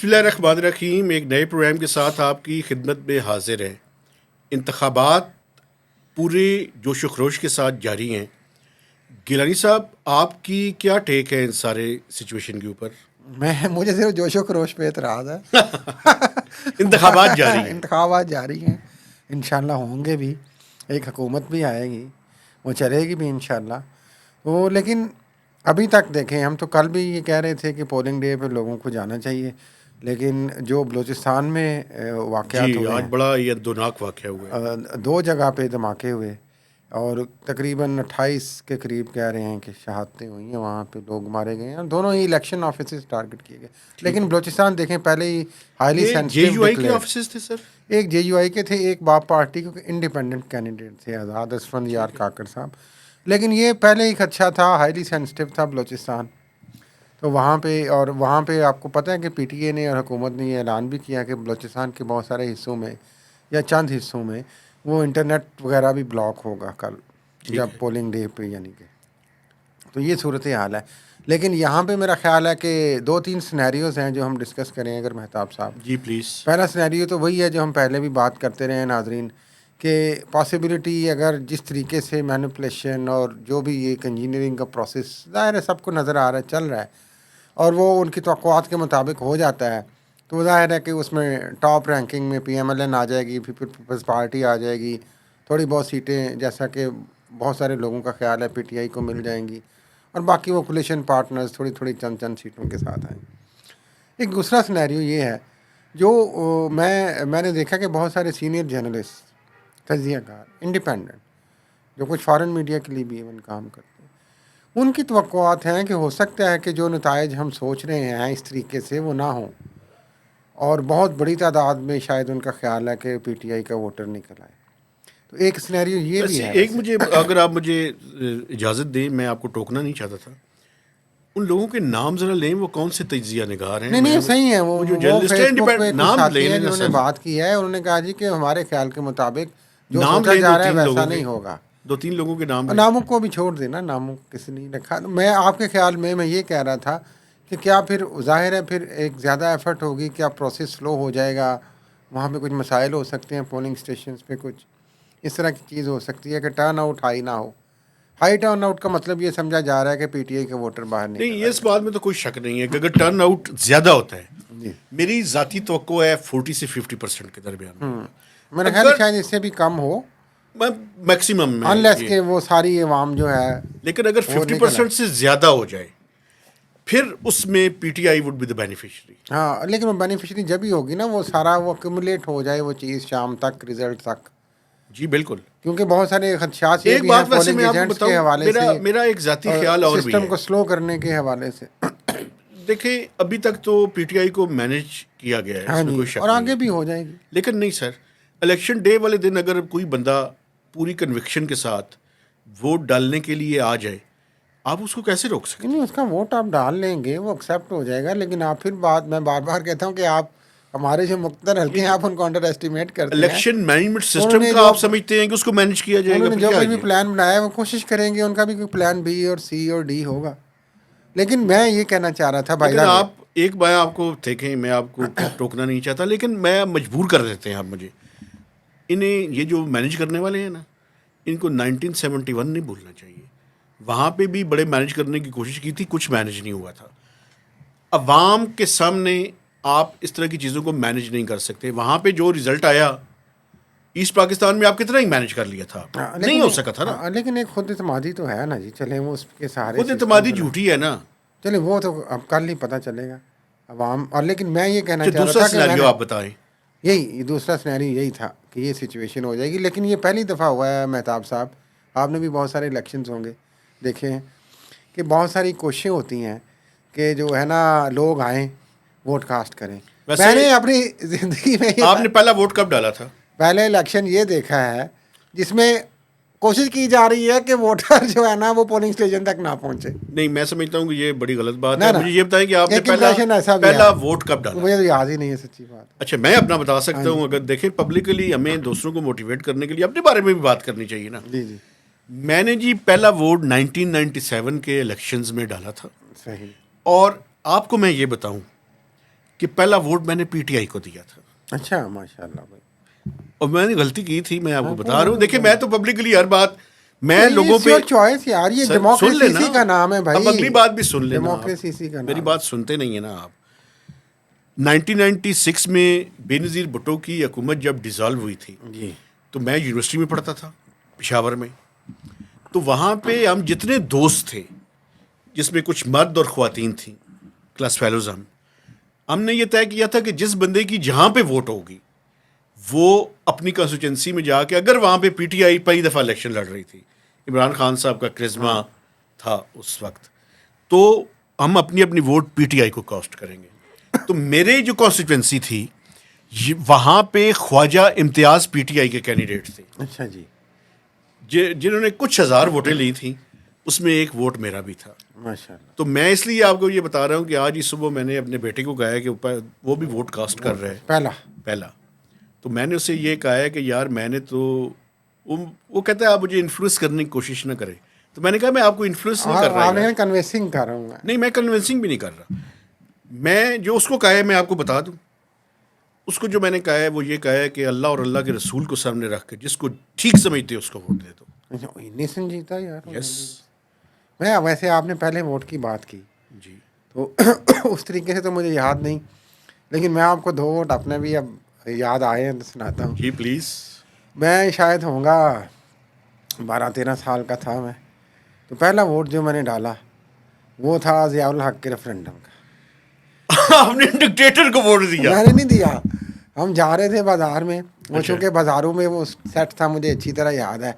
بسم اللہ الرحمن الرحیم. ایک نئے پروگرام کے ساتھ آپ کی خدمت میں حاضر ہیں. انتخابات پورے جوش و خروش کے ساتھ جاری ہیں. گیلانی صاحب، آپ کی کیا ٹیک ہے ان سارے سچویشن کے اوپر؟ مجھے صرف جوش و خروش پہ اعتراض ہے. انتخابات جاری ہیں. انتخابات جاری ہیں، انشاءاللہ ہوں گے بھی. ایک حکومت بھی آئے گی، وہ چلے گی بھی انشاءاللہ. وہ لیکن ابھی تک دیکھیں، ہم تو کل بھی یہ کہہ رہے تھے کہ پولنگ ڈے پہ لوگوں کو جانا چاہیے، لیکن جو بلوچستان میں واقعات ہوئے آج ہیں، بڑا یہ دوناک واقعہ ہوا ہے. 2 جگہ پہ دھماکے ہوئے اور تقریباً 28 کے قریب کہہ رہے ہیں کہ شہادتیں ہوئی ہیں، وہاں پہ لوگ مارے گئے ہیں. دونوں ہی الیکشن آفیسز ٹارگٹ کیے گئے. لیکن بلوچستان دیکھیں، پہلے ہی ہائیلی یہ سینسٹیو JUI کے ڈکلیئر. آفیسز تھے سر؟ ایک JUI کے تھے، ایک باپ پارٹی کے انڈیپینڈنٹ کینڈیڈیٹ تھے، آزاد اسفند یار کاکڑ صاحب. لیکن یہ پہلے ہی خدشہ تھا، ہائیلی سینسٹیو تھا بلوچستان. تو وہاں پہ آپ کو پتہ ہے کہ PTI نے اور حکومت نے یہ اعلان بھی کیا کہ بلوچستان کے بہت سارے حصوں میں یا چند حصوں میں وہ انٹرنیٹ وغیرہ بھی بلاک ہوگا کل جب پولنگ ڈے پہ، یعنی کہ تو یہ صورت حال ہے. لیکن یہاں پہ میرا خیال ہے کہ 2-3 سینیریوز ہیں جو ہم ڈسکس کریں اگر مہتاب صاحب. جی پلیز. پہلا سینیریو تو وہی ہے جو ہم پہلے بھی بات کرتے رہے ہیں ناظرین، کہ پاسبلٹی اگر جس طریقے سے مینپولیشن اور جو بھی ایک انجینئرنگ کا پروسیس ظاہر ہے سب کو نظر آ رہا ہے چل رہا ہے، اور وہ ان کی توقعات کے مطابق ہو جاتا ہے، تو ظاہر ہے کہ اس میں ٹاپ رینکنگ میں PMLN آ جائے گی، پیپلز پارٹی آ جائے گی، تھوڑی بہت سیٹیں جیسا کہ بہت سارے لوگوں کا خیال ہے PTI کو مل جائیں گی، اور باقی وہ کولیشن پارٹنرز تھوڑی چند سیٹوں کے ساتھ آئیں. ایک دوسرا سینیریو یہ ہے جو میں نے دیکھا کہ بہت سارے سینئر جرنلسٹ، تجزیہ کار، انڈیپینڈنٹ، جو کچھ فارن میڈیا کے لیے بھی ایون کام کرتے ہیں، ان کی توقعات ہیں کہ ہو سکتا ہے کہ جو نتائج ہم سوچ رہے ہیں اس طریقے سے وہ نہ ہوں، اور بہت بڑی تعداد میں شاید ان کا خیال ہے کہ PTI کا ووٹر نکل آئے. تو ایک سینیریو یہ بھی ہے. ایک مجھے اگر آپ مجھے اجازت دیں، میں آپ کو ٹوکنا نہیں چاہتا تھا. ان لوگوں کے نام ذرا لیں، وہ کون سے تجزیہ نگار ہیں؟ نہیں صحیح ہے، وہ فیس بک پہ کچھ نام ساتھی لیں ہیں نا جنہوں نے سر. بات کی ہے، انہوں نے کہا جی کہ ہمارے خیال کے مطابق جو نام سوچا لیں، جا رہا ہے 2-3 ویسا لوگوں نہیں کے، ہوگا. 2-3 لوگوں کے نام لیں. ناموں کو بھی چھوڑ دینا، ناموں کسی نہیں رکھا. میں آپ کے خیال میں یہ کہہ رہا تھا کہ کیا پھر ظاہر ہے پھر ایک زیادہ ایفرٹ ہوگی، کیا پروسیس سلو ہو جائے گا، وہاں پہ کچھ مسائل ہو سکتے ہیں، پولنگ اسٹیشنز پہ کچھ اس طرح کی چیز ہو سکتی ہے کہ ٹرن آؤٹ ہائی نہ ہو. ہائی ٹرن آؤٹ کا مطلب یہ سمجھا جا رہا ہے کہ PTI کے ووٹر باہر نہیں، نکل اس بات میں تو کوئی شک نہیں ہے کہ اگر ٹرن آؤٹ زیادہ ہوتا ہے، جی. میری ذاتی توقع ہے 40 سے 50% کے درمیان ہوگا. میرا خیال ہے شاید اس سے بھی کم ہو، میکسیمم میں انلیس کہ وہ ساری عوام جو ہے. لیکن اگر 50% سے زیادہ ہو جائے پھر اس میں PTI would be the beneficiary. ہاں، لیکن وہ بینیفیشری جب ہی ہوگی نا، وہ سارا وہ ایکومولیٹ ہو جائے وہ چیز شام تک، رزلٹ تک. جی بالکل. کیونکہ بہت سارے خدشات یہ ایک بھی ہیں بات ویسے پولنگ میں آپ کو ایجنٹس کے بتاؤں، حوالے سے، میرا ایک ذاتی خیال اور بھی سسٹم ہے. کو سلو کرنے کے حوالے سے. دیکھیں، ابھی تک تو PTI کو مینیج کیا گیا ہے، ہاں اس میں جی، کوئی شک اور نہیں آگے ہے. بھی ہو جائے گی. لیکن نہیں سر، الیکشن ڈے والے دن اگر کوئی بندہ پوری کنوکشن کے ساتھ ووٹ ڈالنے کے لیے آ جائے، آپ اس کو کیسے روک سکتے ہیں؟ نہیں، اس کا ووٹ آپ ڈال لیں گے، وہ ایکسیپٹ ہو جائے گا. لیکن آپ پھر میں بار بار کہتا ہوں کہ آپ ہمارے جو مقتدر حلقے ہیں آپ ان کو انڈر ایسٹیمیٹ کرتے ہیں. الیکشن مینجمنٹ انہوں سسٹم نے کا آپ سمجھتے ہیں کہ اس کو مینج کیا جائے گا؟ جو پھر کچھ بھی کیا پلان بنایا ہے وہ کوشش کریں گے، ان کا بھی کوئی پلان B اور C اور D ہوگا. لیکن میں یہ کہنا چاہ رہا تھا بھائی لیکن صاحب، آپ ایک بار آپ کو دیکھیں، میں آپ کو ٹوکنا نہیں چاہتا، لیکن میں مجبور کر دیتے ہیں آپ مجھے. انہیں یہ جو مینج کرنے والے ہیں نا، ان کو 1971 نہیں بھولنا چاہیے. وہاں پہ بھی بڑے مینج کرنے کی کوشش کی تھی، کچھ مینج نہیں ہوا تھا. عوام کے سامنے آپ اس طرح کی چیزوں کو مینج نہیں کر سکتے. وہاں پہ جو رزلٹ آیا ایسٹ پاکستان میں، آپ کتنا ہی مینج کر لیا تھا، نہیں ہو سکا تھا نا. لیکن ایک خود اعتمادی تو ہے نا جی، چلیں وہ اس کے سہارے خود اعتمادی جھوٹی ہے نا. چلیں وہ تو اب کل ہی پتہ چلے گا عوام. اور لیکن میں یہ کہنا چاہ رہا دوسرا تھا کہ سینیریو آپ بتائیں. یہی دوسرا سینیریو یہی تھا کہ یہ سچویشن ہو جائے گی. لیکن یہ پہلی دفعہ ہوا ہے مہتاب صاحب، آپ نے بھی بہت سارے الیکشنز ہوں گے دیکھے ہیں کہ بہت ساری کوششیں ہوتی ہیں کہ جو ہے نا لوگ آئیں ووٹ کاسٹ کریں. میں نے اپنی زندگی میں آپ نے پہلا ووٹ کب ڈالا تھا؟ پہلے الیکشن یہ دیکھا ہے جس میں کوشش کی جا رہی ہے کہ ووٹر جو ہے نا وہ پولنگ اسٹیشن تک نہ پہنچے. نہیں، میں سمجھتا ہوں کہ یہ بڑی غلط بات ہے. مجھے یہ بتائیں کہ آپ نے پہلا ووٹ کب ڈالا؟ مجھے تو یاد ہی نہیں ہے سچی بات. اچھا، میں اپنا بتا سکتا ہوں. اگر دیکھیں پبلکلی ہمیں دوسروں کو موٹیویٹ کرنے کے لیے اپنے بارے میں بھی بات کرنی چاہیے نا. جی میں نے جی پہلا ووٹ 1997 کے الیکشنز میں ڈالا تھا. صحیح. اور آپ کو میں یہ بتاؤں کہ پہلا ووٹ میں نے پی ٹی آئی کو دیا تھا. اچھا ماشاء اللہ بھائی. اور میں نے غلطی کی تھی, میں آپ کو بتا رہا ہوں. دیکھیں میں تو پبلکلی ہر بات میں لوگوں پہ چوائس یار, یہ سن ڈیموکریسی لینا, اسی کا نام ہے بھائی. اب اگلی بات بھی سن لینا. ڈیموکریسی اسی کا نام, میری بات سنتے نہیں ہیں نا آپ. 1996 میں بے نظیر بھٹو کی حکومت جب ڈیزالو ہوئی تھی جی تو میں یونیورسٹی میں پڑھتا تھا پشاور میں. تو وہاں پہ ہم جتنے دوست تھے, جس میں کچھ مرد اور خواتین تھیں, کلاس فیلوز, ہم نے یہ طے کیا تھا کہ جس بندے کی جہاں پہ ووٹ ہوگی وہ اپنی کانسٹیچوئنسی میں جا کے, اگر وہاں پہ پی ٹی آئی پہلی دفعہ الیکشن لڑ رہی تھی, عمران خان صاحب کا کرزما تھا اس وقت, تو ہم اپنی اپنی ووٹ پی ٹی آئی کو کاسٹ کریں گے. تو میرے جو کانسٹیچوئنسی تھی وہاں پہ خواجہ امتیاز پی ٹی آئی کے کینڈیڈیٹ تھے. اچھا جی, جنہوں نے کچھ ہزار ووٹیں لی تھیں, اس میں ایک ووٹ میرا بھی تھا. ماشاء اللہ. تو میں اس لیے آپ کو یہ بتا رہا ہوں کہ آج ہی صبح میں نے اپنے بیٹے کو کہا ہے کہ وہ بھی ووٹ کاسٹ کر رہے ہیں پہلا. تو میں نے اسے یہ کہا ہے کہ یار میں نے تو, وہ کہتا ہے آپ مجھے انفلوئنس کرنے کی کوشش نہ کریں. تو میں نے کہا میں آپ کو انفلوئنس نہیں کر رہا ہوں, کنوینسنگ کر رہا ہوں. نہیں میں کنونسنگ بھی نہیں کر رہا. میں جو اس کو کہا ہے میں آپ کو بتا دوں. اس کو جو میں نے کہا ہے وہ یہ کہا ہے کہ اللہ اور اللہ کے رسول کو سامنے رکھ کے جس کو ٹھیک سمجھتے اس کو ووٹ دے دو. نہیں سنجیتا یار. یس میں ویسے آپ نے پہلے ووٹ کی بات کی جی, تو اس طریقے سے تو مجھے یاد نہیں, لیکن میں آپ کو 2 ووٹ اپنے بھی اب یاد آئے ہیں تو سناتا ہوں. جی پلیز. میں شاید ہوں گا 12-13 سال کا تھا میں, تو پہلا ووٹ جو میں نے ڈالا وہ تھا ضیاء الحق کے ریفرینڈم کا. آپ نے ڈکٹیٹر کو ووٹ دیا؟ میں نے نہیں دیا. ہم جا رہے تھے بازار میں, وہ چونکہ بازاروں میں وہ سیٹ تھا مجھے اچھی طرح یاد ہے,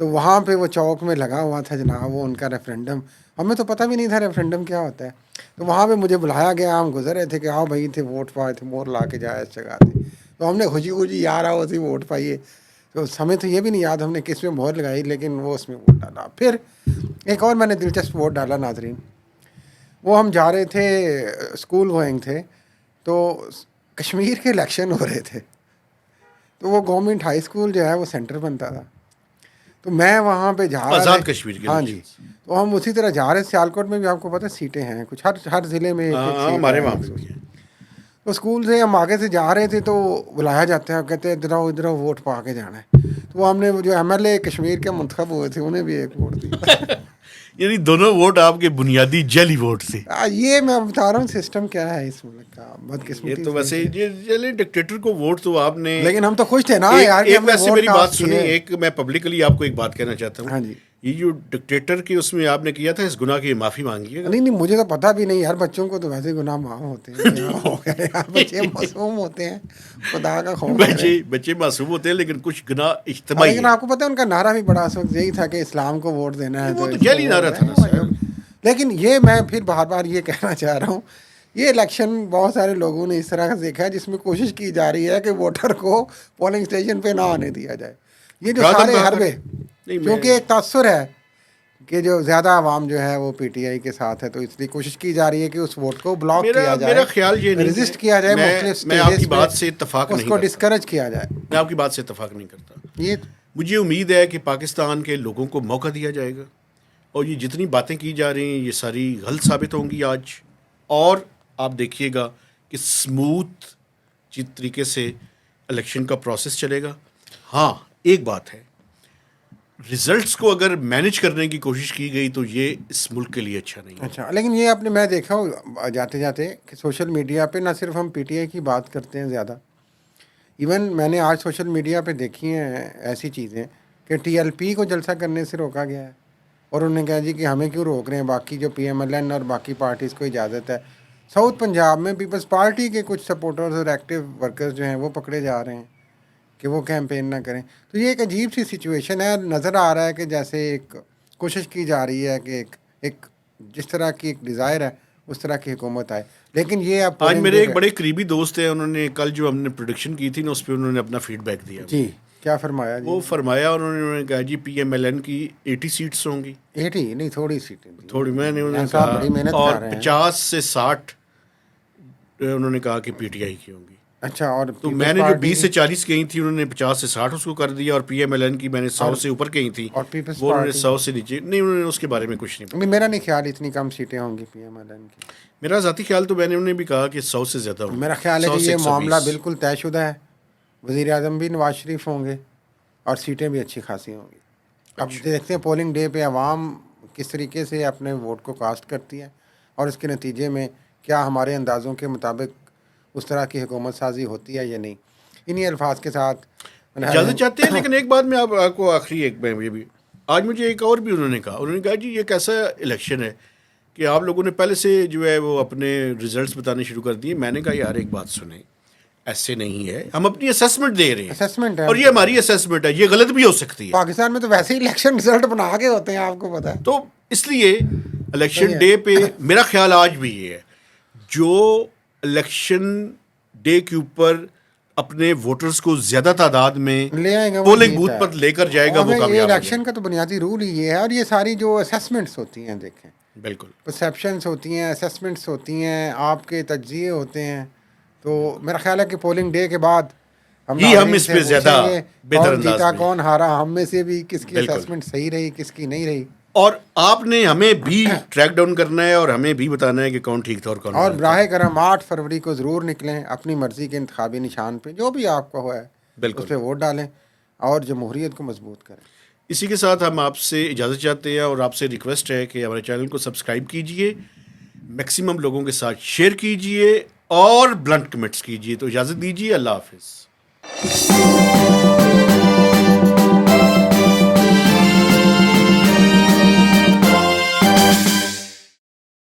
تو وہاں پہ وہ چوک میں لگا ہوا تھا جناب وہ ان کا ریفرینڈم. ہمیں تو پتہ بھی نہیں تھا ریفرینڈم کیا ہوتا ہے. تو وہاں پہ مجھے بلایا گیا, ہم گزر رہے تھے کہ آؤ بھائی تھے ووٹ پائے تھے, مور لا کے جائے اس جگہ تھے. تو ہم نے خوشی یار آؤ اسی ووٹ پائیے. تو ہمیں تو یہ بھی نہیں یاد ہم نے کس میں مہر لگائی, لیکن وہ اس میں ووٹ ڈالا. پھر ایک اور میں نے دلچسپ ووٹ ڈالا ناظرین. وہ ہم جا رہے تھے اسکول گوئنگ تھے, تو کشمیر کے الیکشن ہو رہے تھے, تو وہ گورنمنٹ ہائی اسکول جو ہے وہ سینٹر بنتا تھا. تو میں وہاں پہ جا رہا آزاد کشمیر کے, ہاں جی, تو ہم اسی طرح جا رہے تھے. سیالکوٹ میں بھی آپ کو پتہ سیٹیں ہیں کچھ, ہر ضلع میں ہمارے وہاں پہ بھی ہیں. تو اسکول سے ہم آگے سے جا رہے تھے تو بلایا جاتا ہے, کہتے ہیں ادھر ووٹ پا کے جانا ہے. تو ہم نے جو ایم ایل اے کشمیر کے منتخب ہوئے تھے انہیں بھی ایک ووٹ دیا. یعنی دونوں ووٹ آپ کے بنیادی جعلی ووٹ تھے. یہ میں بتا رہا ہوں سسٹم کیا ہے اس ملک کا, بدقسمتی. یہ تو ویسے چلے ڈکٹیٹر کو ووٹ تو آپ نے, لیکن ہم تو خوش تھے نا یار. ایک ویسے میری بات سنیں, ایک میں پبلکلی آپ کو ایک بات کہنا چاہتا ہوں. ہاں جی, یہ جو ڈکٹیٹر کی اس میں آپ نے کیا تھا, اس گناہ کی معافی مانگی ہے؟ نہیں مجھے تو پتہ بھی نہیں یار. بچوں کو تو ویسے گناہ معاف ہوتے ہیں, بچے معصوم ہوتے ہیں, خدا کا خوف. بچے معصوم ہوتے ہیں لیکن کچھ گناہ اجتماعی. لیکن آپ کو پتہ ہے ان کا نعرہ بھی بڑا اس وقت یہی تھا کہ اسلام کو ووٹ دینا ہے. وہ تو جعلی نعرہ تھا نا سر. لیکن یہ میں پھر بار بار یہ کہنا چاہ رہا ہوں, یہ الیکشن بہت سارے لوگوں نے اس طرح کا دیکھا ہے جس میں کوشش کی جا رہی ہے کہ ووٹر کو پولنگ اسٹیشن پہ نہ آنے دیا جائے. یہ جو سارے حربے, کیونکہ ایک تاثر ہے کہ جو زیادہ عوام جو ہے وہ پی ٹی آئی کے ساتھ ہے, تو اس لیے کوشش کی جا رہی ہے کہ اس ووٹ کو بلاک کیا جائے. میرا خیال یہ نہیں, رجسٹ کیا جائے مختلف میں آپ کی بات سے اتفاق نہیں اس کو ڈسکریج کیا جائے. میں آپ کی بات سے اتفاق نہیں کرتا. یہ مجھے امید ہے کہ پاکستان کے لوگوں کو موقع دیا جائے گا, اور یہ جتنی باتیں کی جا رہی ہیں یہ ساری غلط ثابت ہوں گی آج. اور آپ دیکھیے گا کہ اسموتھ طریقے سے الیکشن کا پروسیس چلے گا. ہاں ایک بات ہے, رزلٹس کو اگر مینیج کرنے کی کوشش کی گئی تو یہ اس ملک کے لیے اچھا نہیں ہے. اچھا, لیکن یہ آپ نے میں دیکھا ہوں جاتے جاتے کہ سوشل میڈیا پہ نہ صرف ہم پی ٹی آئی کی بات کرتے ہیں زیادہ, ایون میں نے آج سوشل میڈیا پہ دیکھی ہیں ایسی چیزیں کہ ٹی ایل پی کو جلسہ کرنے سے روکا گیا ہے, اور انہوں نے کہا جی کہ ہمیں کیوں روک رہے ہیں, باقی جو پی ایم ایل این اور باقی پارٹیز کو اجازت ہے. ساؤتھ پنجاب میں پیپلز پارٹی کے کچھ سپورٹرز اور ایکٹیو ورکرز جو ہیں وہ پکڑے جا رہے ہیں کہ وہ کیمپین نہ کریں. تو یہ ایک عجیب سی سچویشن ہے. نظر آ رہا ہے کہ جیسے ایک کوشش کی جا رہی ہے کہ ایک جس طرح کی ایک ڈیزائر ہے اس طرح کی حکومت آئے. لیکن یہ اب آج میرے ایک بڑے قریبی دوست ہیں, انہوں نے کل جو ہم نے پروڈکشن کی تھی نا اس پہ انہوں نے اپنا فیڈ بیک دیا. جی کیا فرمایا؟ وہ فرمایا انہوں نے کہا جی پی ایم ایل این کی 80 سیٹس ہوں گی. 80 نہیں, تھوڑی سیٹیں تھوڑی, میں نے انہوں نے کہا, اور 50 سے 60 انہوں نے کہا کہ پی ٹی آئی کی ہوں گی. اچھا. اور تو میں نے جو 20 سے 40 کہیں تھی انہوں نے 50 سے 60 اس کو کر دیا, اور پی ایم ایل این کی میں نے 100 سے اوپر کہیں تھی اور پیپلز وہ انہوں نے پارٹی 100 سے نیچے نہیں, انہوں نے اس کے بارے میں کچھ نہیں. میرا نہیں خیال اتنی کم سیٹیں ہوں گی پی ایم ایل این کی. میرا ذاتی خیال تو میں نے انہوں نے بھی کہا کہ 100 سے زیادہ ہوں. میرا خیال ہے کہ یہ معاملہ بالکل طے شدہ ہے. وزیر اعظم بھی نواز شریف ہوں گے اور سیٹیں بھی اچھی خاصی ہوں گی. اب دیکھتے ہیں پولنگ ڈے پہ عوام کس طریقے سے اپنے ووٹ کو کاسٹ کرتی ہے, اور اس کے نتیجے میں کیا ہمارے اندازوں کے مطابق اس طرح کی حکومت سازی ہوتی ہے یا نہیں. انہی الفاظ کے ساتھ اجازت چاہتے ہیں. لیکن ایک بات میں آپ کو آخری ایک میں یہ بھی آج مجھے ایک اور بھی انہوں نے کہا جی یہ کیسا الیکشن ہے کہ آپ لوگوں نے پہلے سے جو ہے وہ اپنے ریزلٹس بتانے شروع کر دیے. میں نے کہا یار ایک بات سنیں, ایسے نہیں ہے, ہم اپنی اسیسمنٹ دے رہے ہیں اسیسمنٹ ہے, اور یہ ہماری اسیسمنٹ ہے, یہ غلط بھی ہو سکتی ہے. پاکستان میں تو ویسے ہی الیکشن رزلٹ بنا کے ہوتے ہیں, آپ کو پتہ ہے. تو اس لیے الیکشن ڈے پہ میرا خیال آج بھی یہ ہے, جو الیکشن ڈے کے اوپر اپنے ووٹرز کو زیادہ تعداد میں لے آئے گا پولنگ بوتھ پر لے کر جائے گا وہ کامیاب ہو جائے گا. الیکشن کا تو بنیادی رول ہی یہ ہے. اور یہ ساری جو اسیسمنٹس ہوتی ہیں, دیکھیں بالکل پرسیپشنس ہوتی ہیں, اسیسمنٹس ہوتی ہیں, آپ کے تجزیے ہوتے ہیں. تو میرا خیال ہے کہ پولنگ ڈے کے بعد ہم اس پہ زیادہ بہتر کون انداز جیتا میں کون ہارا, ہم میں سے بھی کس کی اسیسمنٹ صحیح رہی کس کی نہیں رہی. اور آپ نے ہمیں بھی ٹریک ڈاؤن کرنا ہے اور ہمیں بھی بتانا ہے کہ کون ٹھیک تھا اور کون. اور براہ کرم 8 فروری کو ضرور نکلیں اپنی مرضی کے انتخابی نشان پہ, جو بھی آپ کا ہوا ہے بالکل اس پہ ووٹ ڈالیں اور جمہوریت کو مضبوط کریں. اسی کے ساتھ ہم آپ سے اجازت چاہتے ہیں اور آپ سے ریکویسٹ ہے کہ ہمارے چینل کو سبسکرائب کیجئے, میکسیمم لوگوں کے ساتھ شیئر کیجئے اور بلنٹ کمنٹس کیجئے. تو اجازت دیجیے, اللہ حافظ.